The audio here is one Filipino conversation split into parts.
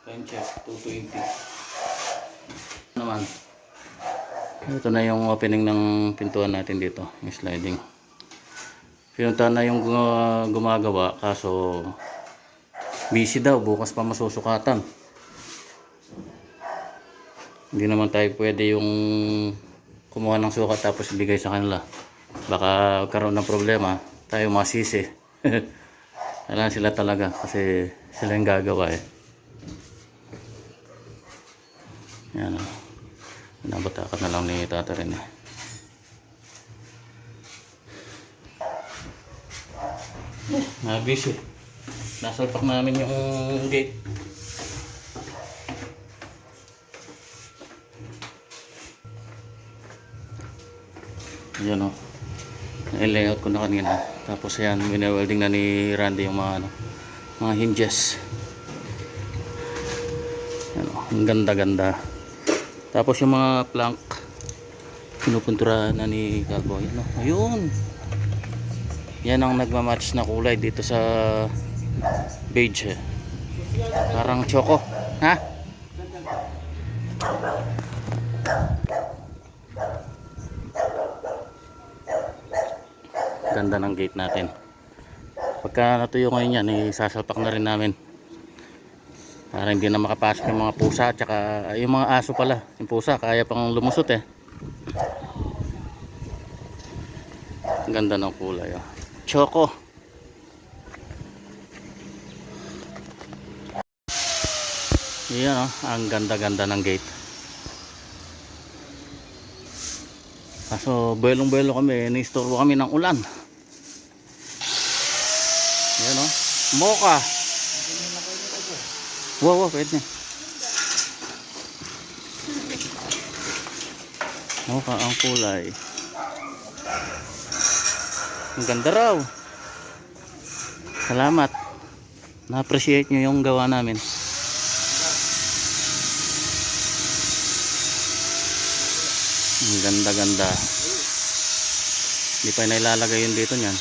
Time check, 2:20. Naman. Ito na yung opening ng pintuan natin dito, yung sliding. Pinuntahan na yung gumagawa, kaso busy daw, bukas pa masusukatan. Hindi naman tayo pwede yung kumuha ng sukat tapos ibigay sa kanila. Baka karoon ng problema, tayo masisi. Kailangan sila talaga kasi sila yung gagawa eh. Yan o. Nabatakan na lang ni Tata rin eh. Busy. Nasalpak namin yung gate. Yan o. I-layout ko na kanina. Tapos yan, wine-welding na ni Randy yung mga mga hinges. Yan o. Ang ganda-ganda. Tapos yung mga plank pinupuntura na ni Calvo. Yan o. Ayun. Yan ang nagmamatch na kulay dito sa beige. Parang choco. Ha? Ganda ng gate natin. Pagka natuyo ngayon yan, sasalpak na rin namin. Para hindi na makapasok yung mga pusa at saka yung mga aso pala. Yung pusa kaya pang lumusot eh. Ganda ng kulay oh. Choco. Yan oh, ang ganda-ganda ng gate. Kaso belong-belo kami, ni-istorbo kami ng ulan. Yan oh, mocha. Wow, pwede. Mocha ang kulay. Ang ganda raw. Salamat. Na-appreciate nyo yung gawa namin. Ang ganda-ganda. Hindi pa nailalagay yun dito nyan.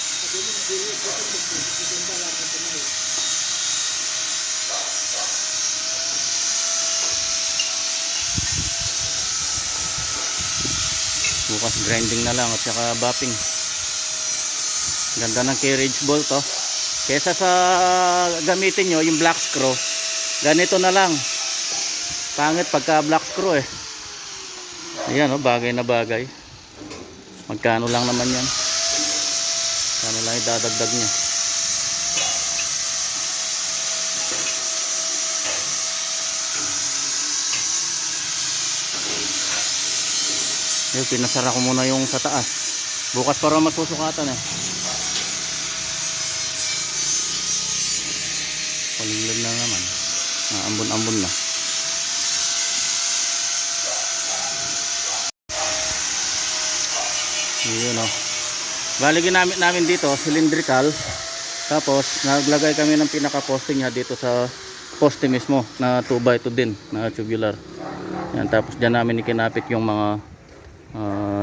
Bukas grinding na lang at saka buffing. Ganda ng carriage bolt oh. Kesa sa gamitin nyo yung black screw, ganito na lang. Pangit pagka black screw eh. Ayan oh, bagay na bagay. Magkano lang naman yan. Kano lang idadagdag nya. Yung pinasara ko muna yung sa taas. Bukas para magsusukatan eh. Palinglad na naman. Ambon-ambon na. Yun o. Bali ginamit namin dito cylindrical. Tapos naglagay kami ng pinaka-poste nya dito sa poste mismo na 2x2 din na tubular. Yan, tapos dyan namin ikinapit yung mga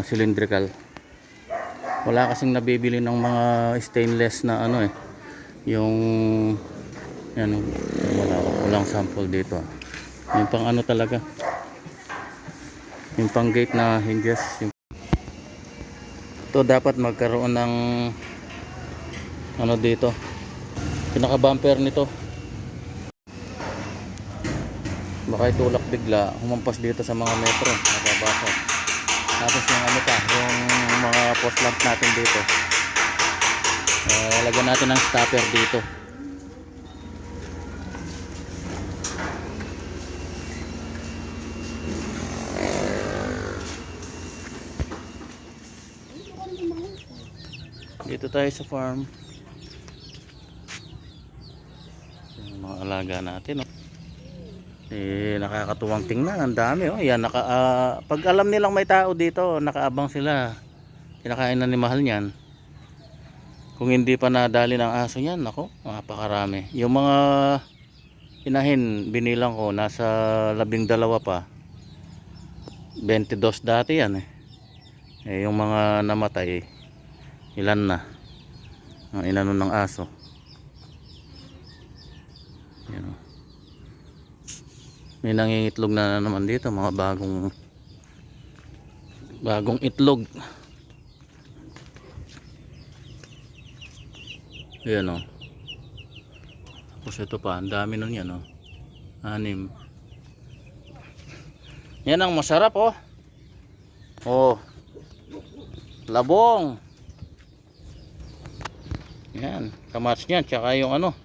cylindrical. Wala kasing nabibili ng mga stainless na ano eh. Yung yan, walang sample dito. Yung pang ano talaga. Yung pang gate na hinges. Ito dapat magkaroon ng ano dito. Pinaka bumper nito. Baka itulak bigla, humampas dito sa mga metro, nababasag. Tapos yung ano pa, yung mga post lamp natin dito. Lagyan natin ng stopper dito. Dito tayo sa farm. Yung mga alaga natin oh. Nakakatuwang tingnan, ang dami oh. Yan, pag alam nilang may tao dito, nakaabang sila. Kinakain na ni mahal niyan. Kung hindi pa nadali ng aso niyan, nako, napakarami. Yung mga inahin, binilang ko, nasa 12 pa. 22 dati yan eh. Yung mga namatay, ilan na ang inanon ng aso. Yan o. May nangingitlog na naman dito, mga bagong itlog. Ayan o. Tapos ito pa, ang dami nun yan o. 6. Yan ang masarap oh. Oh. Labong. Yan, kamats niyan, tsaka yung ano.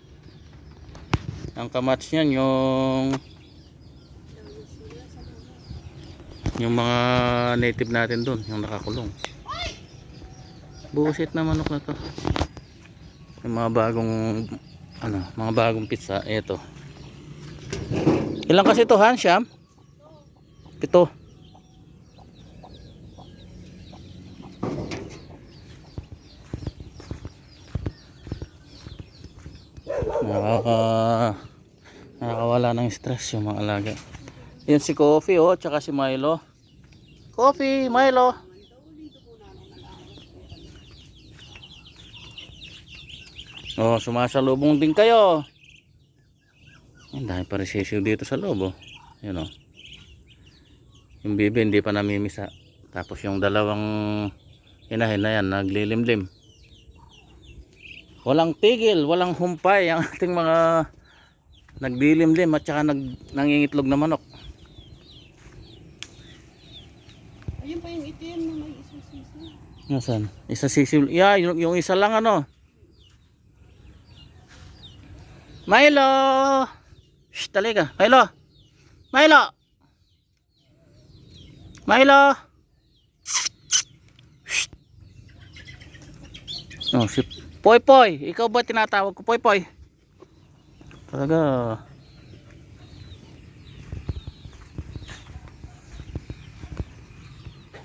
Ang kamats niyan yung mga native natin doon, yung nakakulong. Busit na manok na to. Yung mga bagong pizza, eto. Ilang kasi ito, Han, Siyam? 7. Nakakawala ng stress yung mga alaga. Yan si Coffee oh, tsaka si Milo. Coffee, Milo. Oh, sumasalubong din kayo. Ang dami pa resisyo dito sa loob oh. Yan oh. Yung bibi hindi pa namimisa. Tapos yung dalawang inahin na yan naglilimlim. Walang tigil, walang humpay ang ating mga nagdilimlim at saka nangingitlog na manok. Ayun pa yung itim na may isa-sisi. Nasaan? Isa-sisi. Yeah, yung isa lang ano. Milo! Shh, talaga. Milo! Milo! Milo! Shh. Oh, si Poy Poy. Ikaw ba tinatawag ko Poy Poy? Talaga.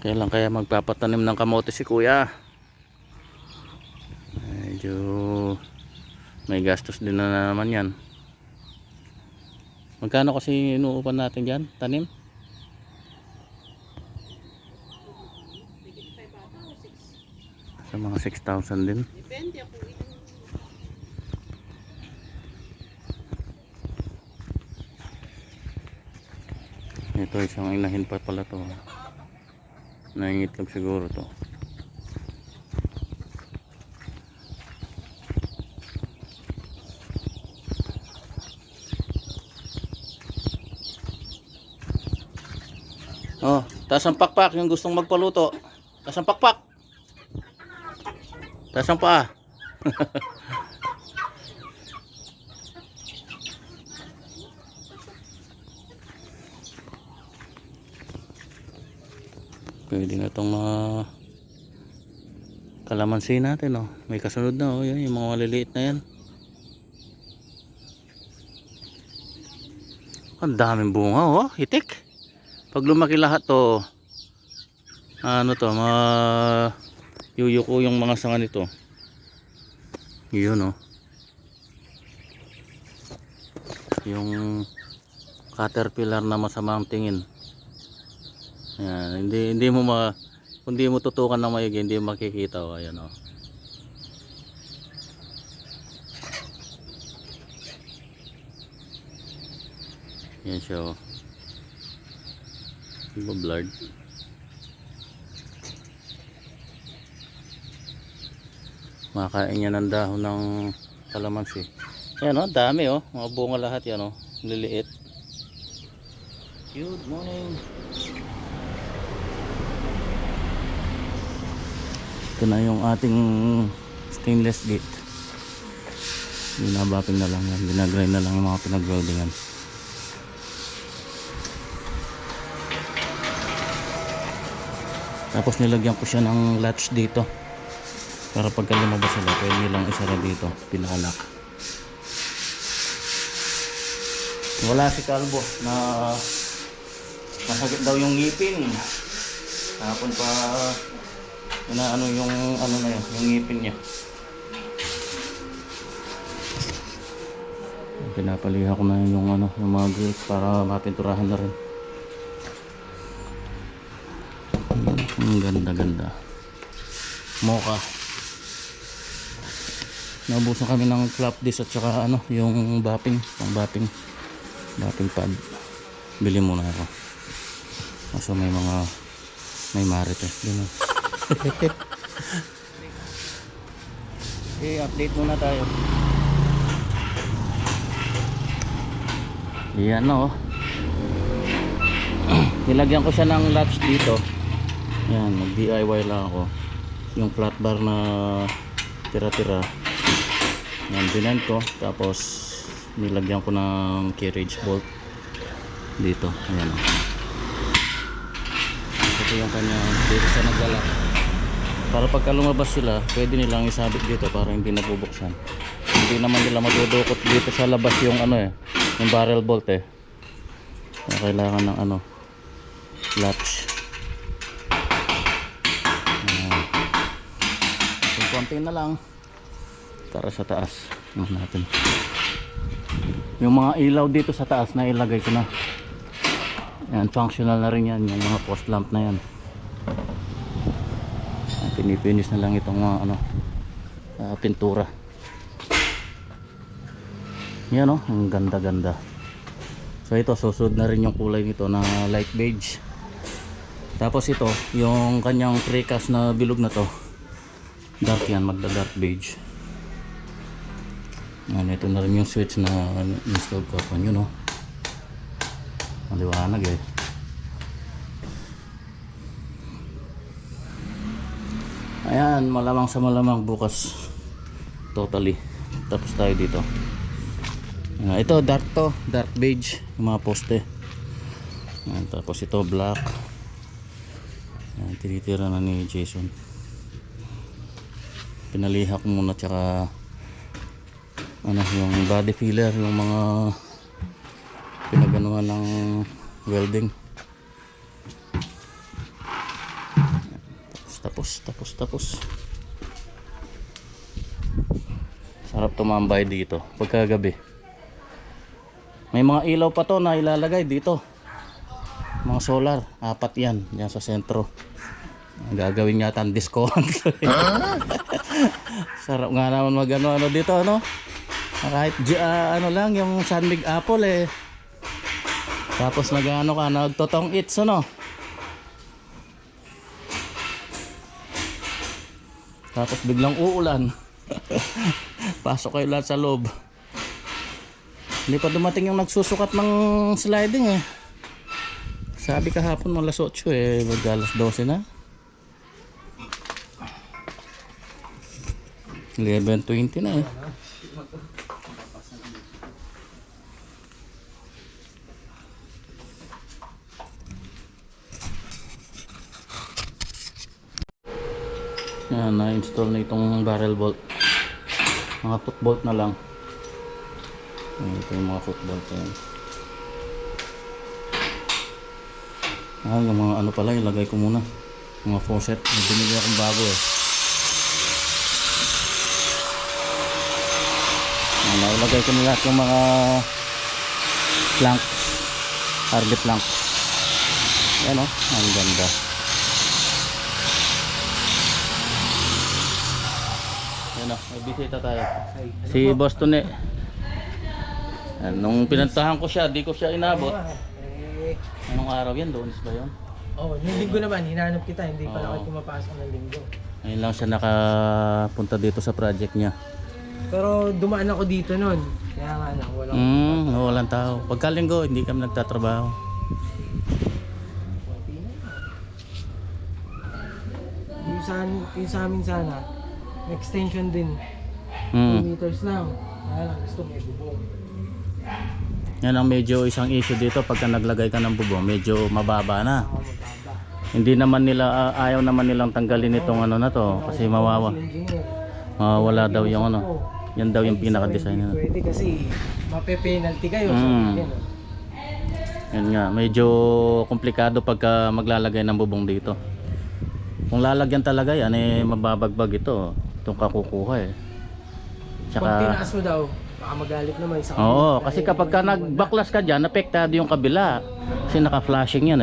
Kailan kaya magpapatanim ng kamote si kuya? Medyo may gastos din na naman yan. Magkano kasi inuupan natin dyan? Tanim? Sa mga 6,000 din. Depende ako. Ito isang inahin pa pala to. Nangingitlog siguro to. Oh, taas ang pakpak yung gustong magpaluto. Taas ang pakpak. Taas ang paa. Pwede na itong mga kalamansi natin oh. May kasunod na oh, yan, yung mga maliliit na yan. Ang daming bunga oh, hitik. Pag lumaki lahat to, ano to, yuyuko yung mga sanga nito. Yun oh. Yung caterpillar na masamang tingin. Ayan, hindi mo kung di mo tutukan ng maigi, hindi makikita oh, ayan oh. Yan siya oh. Blurred. Makain niya ng dahon ng kalamansi. Ayan oh, dami oh, mga bunga lahat yan oh, liliit. Good morning. Ito na yung ating stainless gate. Binabaping na lang yan, binagrind na lang yung mga pinag-weldingan. Tapos nilagyan ko siya ng latch dito para pagka lumabas sila pwede nilang isara dito, pinakalock. Wala si Kalbo na masakit daw yung ngipin. Hapon pa ano yung ano na yun, yung ngipin niya. Pinapalihan ko na yung ano, yung mga grills para mapinturahan na rin. Ang ganda-ganda. Mocha. Naubusan kami ng flap disc at saka ano, yung bapping, pang bapping pad. Bili muna ako. Kaso may marites din. Okay, update muna tayo. Yan o. Nilagyan ko siya ng latch dito. Yan, mag DIY lang ako. Yung flat bar na tira-tira. Yan, binend ko. Tapos nilagyan ko ng carriage bolt dito. Ayan o. Ito yung kanya. Dito siya naglalak. Para pagka lumabas sila, pwede nilang isabit dito para hindi nabubuksan. Hindi naman nila madudukot dito sa labas yung yung barrel bolt kailangan ng latch. Yung konti na lang para sa taas natin. Yung mga ilaw dito sa taas na ilagay ko na. Yan, functional na rin yan. Yung mga post lamp na yan. Pinipinis na lang itong mga pintura. Yan o, ang ganda ganda. So ito, susunod na rin yung kulay nito na light beige. Tapos ito, yung kanyang precast na bilog na to, dark yan, magda dark beige. Yan, ito na rin yung switch na install ko. Yun o, maliwanag Ayan, malamang sa malamang bukas totally tapos tayo dito. Ito dark to, dark beige yung mga poste. Ayan, tapos ito black. Ayan, tinitira na ni Jason. Pinaliha ko muna, tsaka yung body filler, yung mga pinaganuhan ng welding. Tapos sarap tumambay dito pagkagabi. May mga ilaw pa to na ilalagay dito, mga solar, 4 yan dyan sa sentro. Gagawin yata ang disco. Sarap nga naman magano dito kahit lang yung San Mig Apple tapos nagano ka, nagtotong its tapos biglang uulan. Pasok kayo lahat sa loob. Hindi pa dumating yung nagsusukat ng sliding Sabi kahapon alas 8 mag-alas 12 na. 11:20 na Yan, na-install na itong barrel bolt. Mga foot bolt na lang. Ito yung mga foot bolt yung mga pala, ilagay ko muna. Mga faucet. Binili akong bago Nailagay ko na lahat yung mga plank, target plank. Yan ang ganda. May bisita tayo. Si Boston nung pinuntahan ko siya, di ko siya inabot. Anong araw yan? Lunes ba yun? Oo, yung linggo naman, hinanap kita, hindi pala ako pumapasok ng linggo. Ngayon lang siya nakapunta dito sa project niya. Pero dumaan ako dito noon, kaya nga walang tao. Pagka linggo, hindi kami nagtatrabaho. Yung sa amin sana, extension din. 2 meters lang. Kaya lang, gusto may bubong. Yan ang medyo isang issue dito pagka naglagay ka ng bubong, medyo mababa na. Hindi naman nila ayaw naman nilang tanggalin itong na to kasi mawawala daw yung yan daw yung pinaka-design nila. Pwede kasi mape-penalty kayo. Yan nga, medyo komplikado pagka maglalagay ng bubong dito. Kung lalagyan talaga yan mababagbag ito. Itong kakukuha Tsaka pag tinaas mo daw, baka magalit naman sa kabila. Oo, kasi kapag ka nagbaklas ka dyan, apektado yung kabila. Kasi naka-flashing yan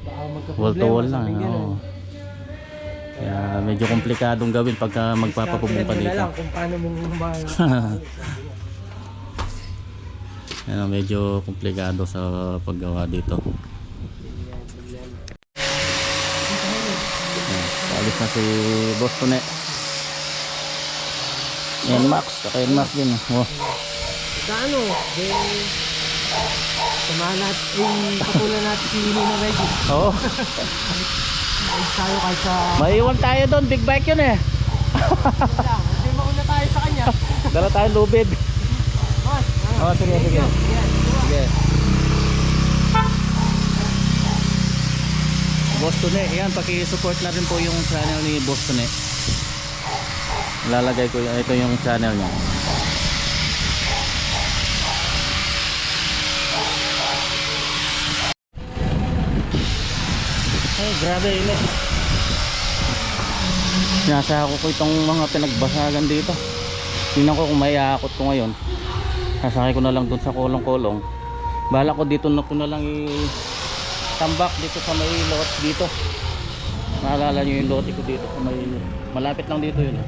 Baka wall to wall magka-problema, lang. Kaya medyo komplikadong gawin pagka magpapapubong ka dito. lang kung paano mo Yan, medyo komplikado sa paggawa dito. Yan, paalis na si Boss Tune. Yan Max, saka yan Max din. Oh. Gaano? Samahan natin, patulan natin si Nina Reggie. Oo. Ay, tayo kahit sa... Maiwan tayo doon, big bike yun eh. lang. Hindi mauna tayo sa kanya. Dala tayo lubid. Boss, Oh, sige, sige. Yan, Sige. Boss Tune, yan, paki-support na rin po yung channel ni Boss Tune. Lalagay ko ito yung channel niya. Ay, grabe init. Sinasako ko itong mga pinagbasagan dito. Tingnan ko kung may aakot ko ngayon. Sasakay ko na lang dun sa kolong-kolong. Bala ko dito na ko na lang tambak dito sa may lot dito. Maalala nyo yung lote ko dito sa may, malapit lang dito yun.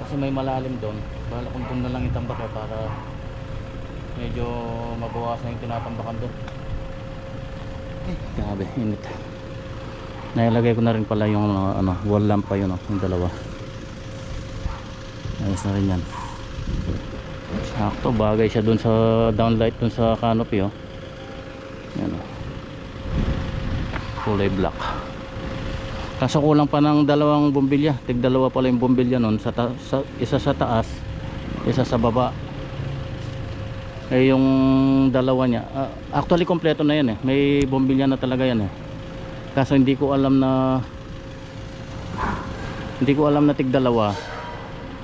Kasi may malalim doon. Bala kong dun na lang itambak para medyo mabawasan yung tinatambakan doon. Grabe, init. Nailagay ko na rin pala yung wall lamp pa yun, yung dalawa. Ayos na rin yan. Sakto, bagay siya dun sa downlight dun sa canopy, oh. Yan, oh. Kulay black. Kaso kulang pa ng dalawang bumbilya. Tig dalawa pala yung bumbilya nun, isa sa taas, isa sa baba. Eh yung dalawa niya, actually kompleto na yan eh. May bombilya na talaga yan eh. Kaso hindi ko alam na tig dalawa.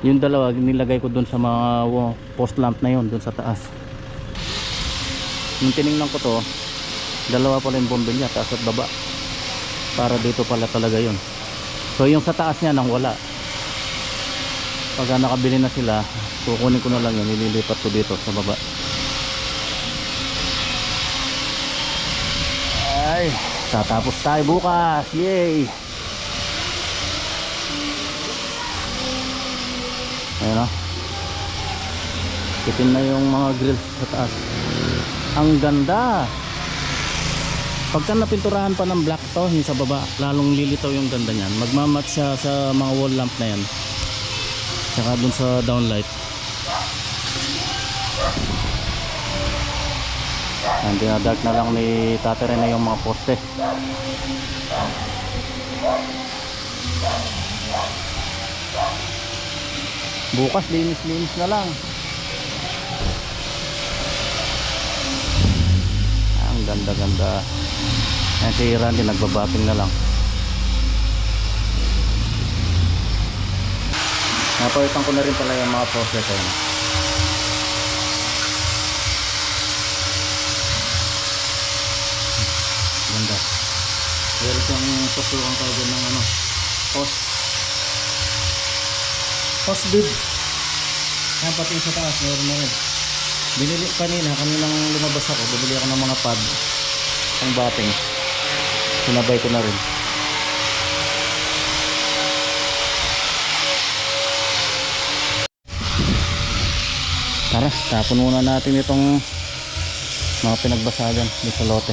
Yung dalawa nilagay ko dun sa mga post lamp na yun dun sa taas. Nung tiningnan ko to, dalawa pala yung bombilya, taas at baba. Para dito pala talaga yun. So yung sa taas niya nang wala. Pag nakabili na sila, kukunin ko na lang yun, nililipat ko dito sa baba. Ay, tatapos tayo bukas. Yay! Ayun, oh. Kitin na yung mga grills sa taas. Ang ganda. Pagka napinturahan pa ng black to, yung sa baba, lalong lilitaw yung ganda niyan. Magmamatch siya sa mga wall lamp na yan. Saka dun sa downlight. Ang dinadark na lang ni Tate Rene yung mga poste. Bukas linis-linis na lang. Ang ganda-ganda. Yan si Randy nagbabating na lang. Napalitan ko na rin pala yung mga poste ko. Ganda. Meron siyang pasukan kayo ng post bid. Yan pati sa taas meron na rin. Binili kaninang lumabas ako, bumili ako ng mga pad pang bating. Sinabay ko na rin. Tara, tapon muna natin itong mga pinagbasagan dito sa lote.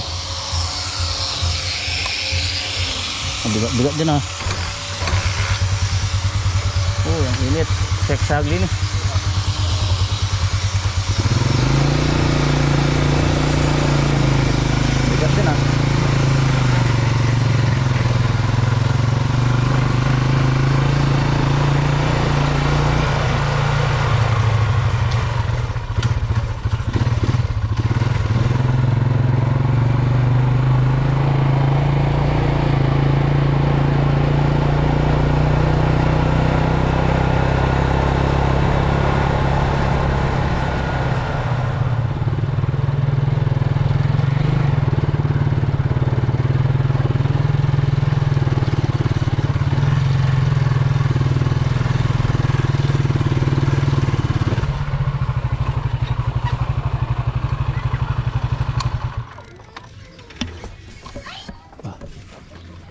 Bigat din, ah. Oh, ang init. Seksagli ni. Bigat din, ah.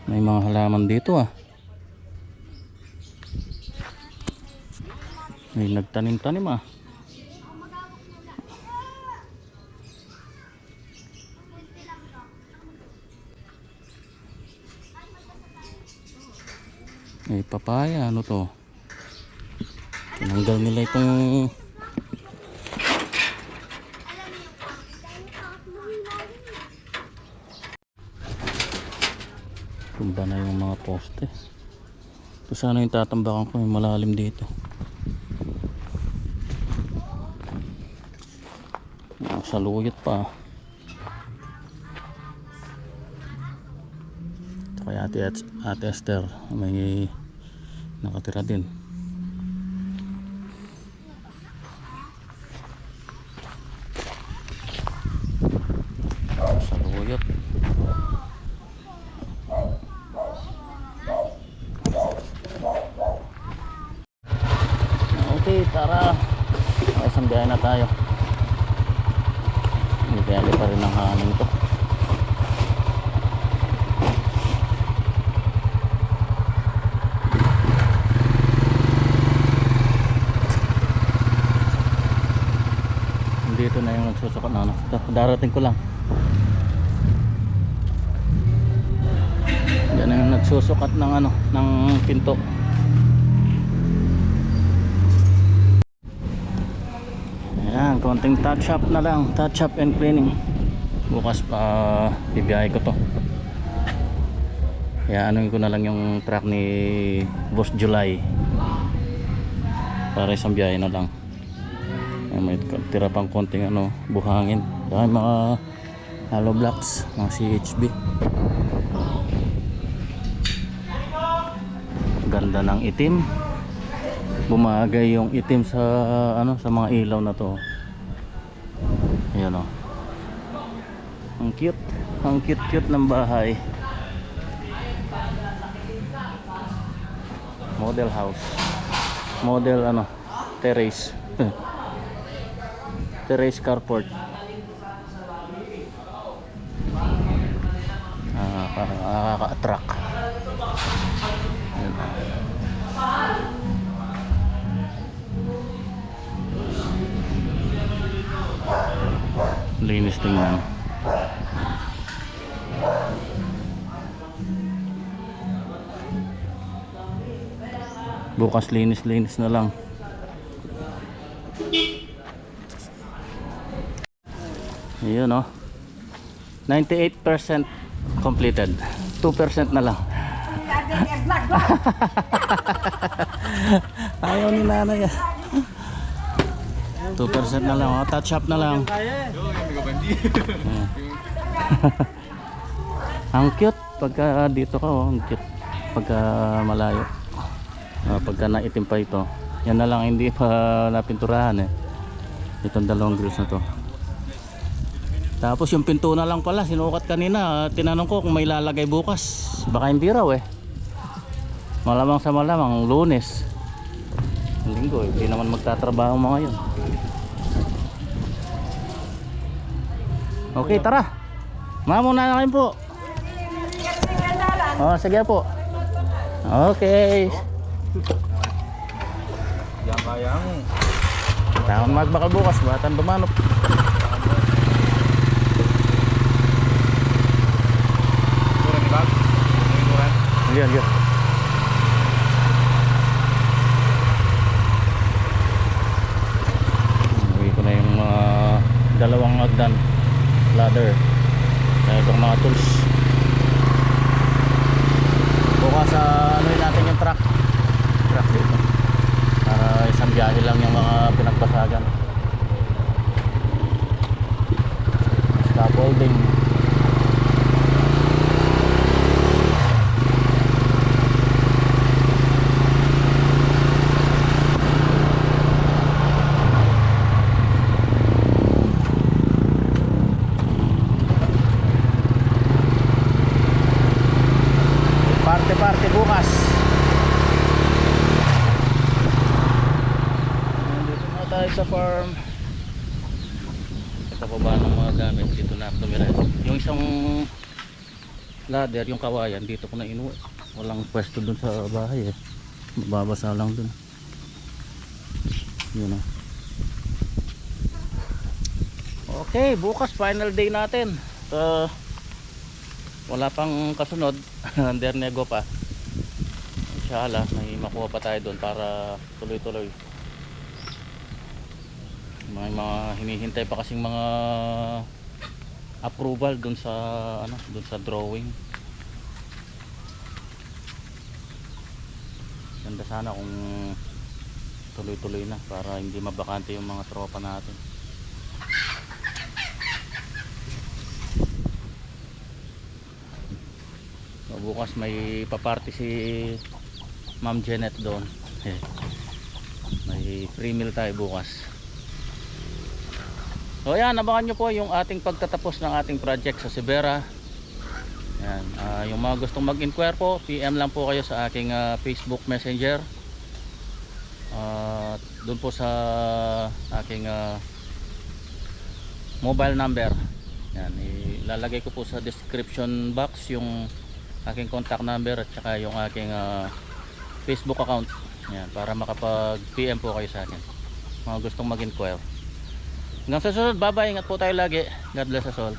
May mga halaman dito, ah. May nagtanim-tanim, ah. May papaya, ano to? Tinanggal nila itong tumba na yung mga poste. Ito sana yung tatambakan ko, yung malalim dito. Saluyot pa. Ito kay Ate Esther, may nakatira din. Saluyot. Okay, tara. Isang biyahe na tayo. Biyali pa rin ang hangin to. Dito na yung nagsusukat na ano. Ito, darating ko lang. Yan na yung nagsusukat ng ano, ng pinto. Ayan, konting touch up na lang, touch up and cleaning. Bukas pa bibiyahe ko to. Kaya anuin ko na lang yung truck ni Boss July para isang biyahe na lang. Ayan, may tira pang konting ano, buhangin. Saka mga hollow blocks, mga CHB. Ganda ng itim. Bumagay yung itim sa ano, sa mga ilaw na to. Ayan o. Ang cute ng bahay. Model house. Model ano, terrace. Terrace carport. Parang nakaka-attract. Ayan. Linis tingnan. Bukas linis na lang. Ayun oh. 98% completed. 2% na lang. Ayaw ni nanay. 2% na lang, oh. Touch up na lang. Ang cute pagka dito ka, oh. Ang cute pagka malayo. Pagka naitim pa ito. Yan na lang hindi pa napinturahan eh. Itong dalawang grills na to. Tapos yung pinto na lang pala sinukat kanina. Tinanong ko kung may lalagay bukas. Baka hindi raw eh. Malamang sa malamang Lunes. Linggo, hindi naman magtatrabaho mga yun. Okay, tara. Mamuna na kayo po. Oh, sige po. Okay. Yang kayang. Taon magbakal bukas, batan dumanok. Kurang bag. Kurang. Yan. Uwi ko na yung mga dalawang hagdan ladder. Kaya itong mga tools. Bukas anuin natin yung truck dito para isang biyahe lang yung mga pinagbasagan. Scaffolding. Parte bukas. Dito na tayo sa farm. Ito pa ba ng mga gamit dito na tumira. Yung isang ladder, yung kawayan dito ko na inuwi. Walang pwesto dun sa bahay eh. Mababasa lang dun. Yun o. Okay, bukas final day natin. Wala pang kasunod. Andernego pa. inshallah may makuha pa tayo doon para tuloy-tuloy. May mga hinihintay pa kasing mga approval doon sa ano, doon sa drawing. Ganda sana kung tuloy-tuloy na para hindi mabakante yung mga tropa natin. So, bukas may paparty si Ma'am Janet doon. May free meal tayo bukas. So ayan, abangan nyo po yung ating pagtatapos ng ating project sa Sibera. Ayan, yung mga gustong mag-inquire po, PM lang po kayo sa aking Facebook Messenger. Doon po sa aking mobile number. Ayan, ilalagay ko po sa description box yung aking contact number at saka yung aking Facebook account. Ayan, para makapag-PM po kayo sa akin. Mga gustong mag-inquire. Hanggang sa susunod, bye bye, ingat po tayo lagi. God bless us all.